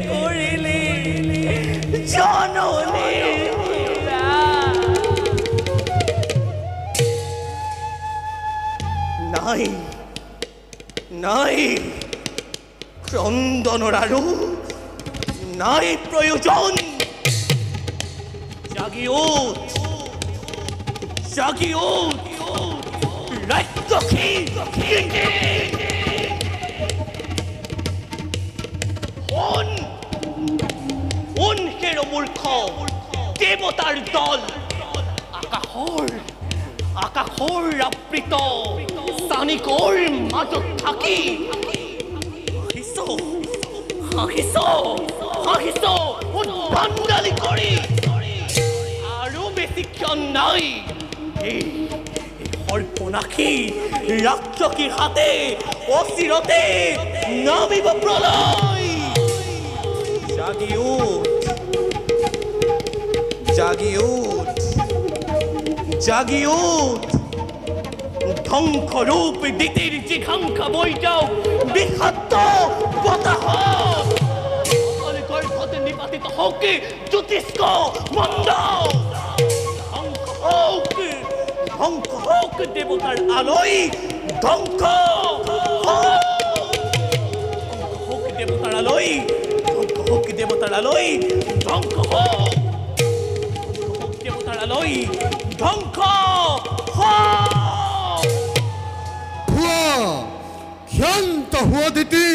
কৰিলে জননী নাই নাই ক্ৰন্দনৰ আৰো নাই প্ৰয়োজন জাগি ওঠ জাগি ওঠ ৰাক্ষসী অনহেৰ মূৰ্খ দেবতাৰ দল আকাশৰ আবৃত স্থানিকৰ মাজত থাকি হাঁহিছ উদ্ভণ্ডালি কৰি আৰু বেছি ক্ষণ নাই সৰ্বনাশী ৰাক্ষসীৰ হাতে অচিৰতে নামিব প্ৰলয় জাগি উঠ জাগি উঠ জাগি উঠ ধ্বংসৰূপ দিতিৰ জিঘাংসা বৈ যাওক বিষাক্ত বতাহ গৰ্ভতে নিপাতিত হওক জ্যোতিষ্ক মন্দ ধ্বংস হওক দেৱতাৰ আলয় ধ্বংস হওক দেৱতাৰ আলয় ধ্বংস হওক দেৱতাৰ আলয় ধ্বংস হওক দেৱতাৰ আলয় ধ্বংস ক্ষান্ত হুয়া দিতি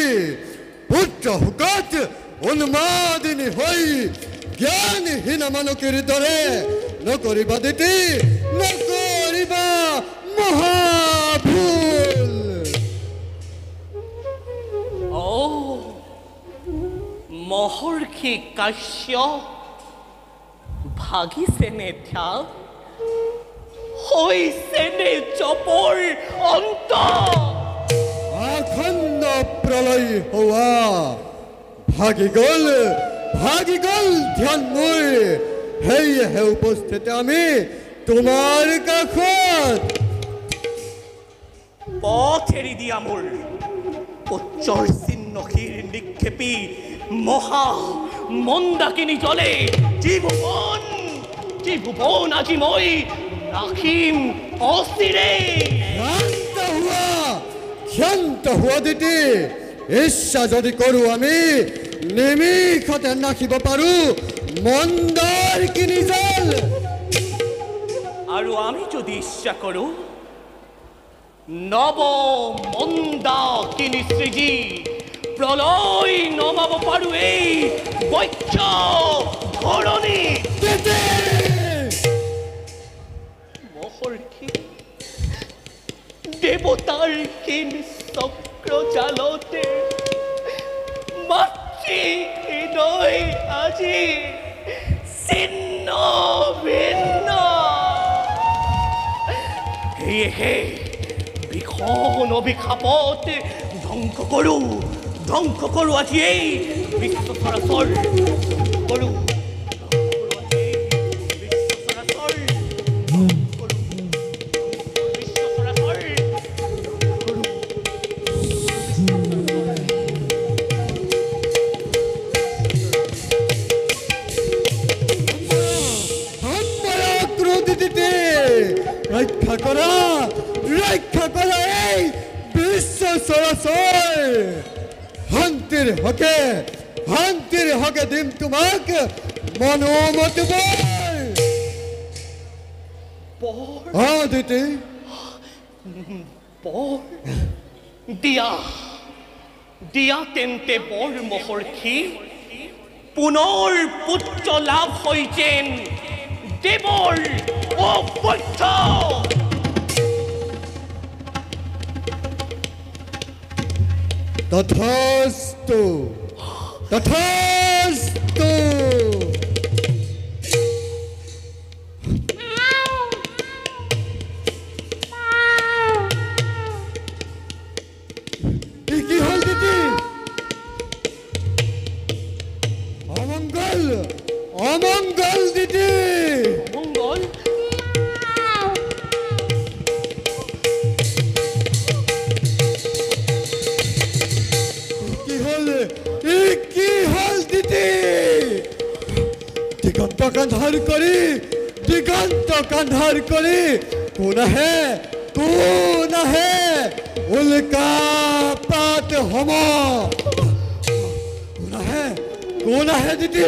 পুত্র হুকাত উন্মাদিনী হই জ্ঞানহীন মানকের দরে নকরিবা দিতি নকরিবা মহাভুল ও মহর্ষি কাশ্য ভাগিছেনে ধ্যান হৈছেনে চপৰ অন্ত আখণ্ড প্ৰলয় হওয়া ভাগি গল ধ্যান মোৰ হে উপস্থিত আমি তোমাৰ কাষত পথ এৰি দিয়া মোৰ উচ্চৰ চিহ্নশীৰ নিক্ষেপী মহা মন্দাকিনী জলে ত্ৰিভুৱন আজি মই ৰাখিম অস্থিৰে ক্ষান্ত হুয়া দিতি ইচ্ছা যদি কৰু আমি নিমিষতে নাখিব পাৰো মন্দাকিনী জল আৰু আমি যদি ইচ্ছা কৰো নব মন্দাকিনী সৃজি প্ৰলয় নমাব পাৰো এই বৈক্ষ ধৰণী দেবতার হীন চক্র জালতে মাতৃ হৃদয় আজি ছিন্ন ভিন্ন সেয়েহে ভীষণ অভিশাপত ধ্বংস কৰো আজি এই বিশ্ব চৰাচৰ কৰো ৰক্ষা কৰা এই বিশ্ব চৰাচৰ শান্তিৰ হকে দিম তোমাক মনোমত দিতি দিয়া তেন্তে বৰ মহৰ্ষি পুনৰ পুত্ৰ লাভ হৈ যেন দেৱৰ অপথ্য তথাস্তু তথাস্তু কি হল দিদি অমঙ্গল অমঙ্গল দিদি মঙ্গল কি হল কি হল দিদি দিগন্ত কান্ধাৰ কৰি কোন আহে উল্কা পাত হম কোন আহে দিদি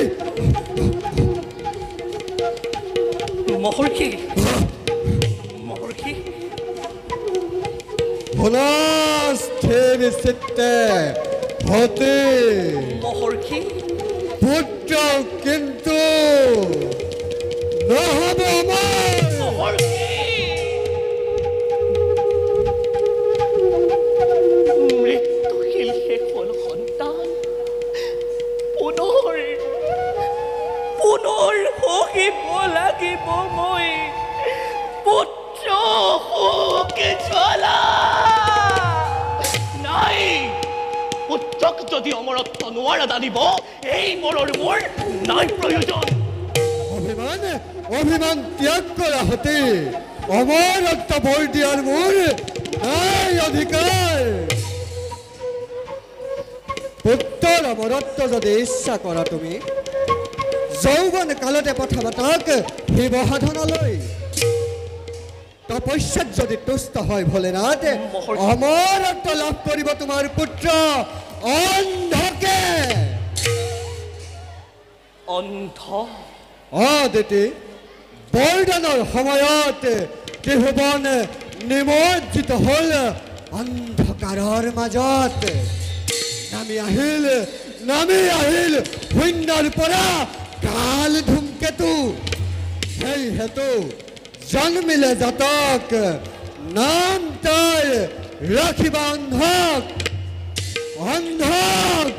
মহৰ্ষি স্থিৰ চিত্তে হতে মহৰ্ষি পুত্ৰ কিন্তু নহব আমাৰ মৃত্যুশীল শেষ হল সন্তান পুনৰ সহিব লাগিব মই পুত্ৰ শোকে জ্বালা নাই পুত্ৰক যদি অমৰত্ব নোৱাৰা জানিব এই মৰৰ মোৰ নাই প্ৰয়োজন অভিমান ত্যাগ কৰা হতে অমৰত্ব ভৰ দিয়াৰ মোৰ নাই অধিকাৰ পুত্ৰৰ অমৰত্ব যদি ইচ্ছা কৰা তুমি যৌৱন কালতে পঠাবা তাক শিৱসাধনলৈ তপস্যাত যদি তুষ্ট হয় ভোলেনাথ অমৰত্ব লাভ কৰিব তোমাৰ পুত্ৰ অন্ধকে দিতি বৰদানৰ সময়ত ত্ৰিভুৱন নিমজ্জিত হল অন্ধকাৰৰ মাজত নামি আহিল শূন্যৰ পৰা কাল ধুমকেতু সেই হেতু জন্মিলে জাতক নাম তাৰ ৰাখিবা অন্ধক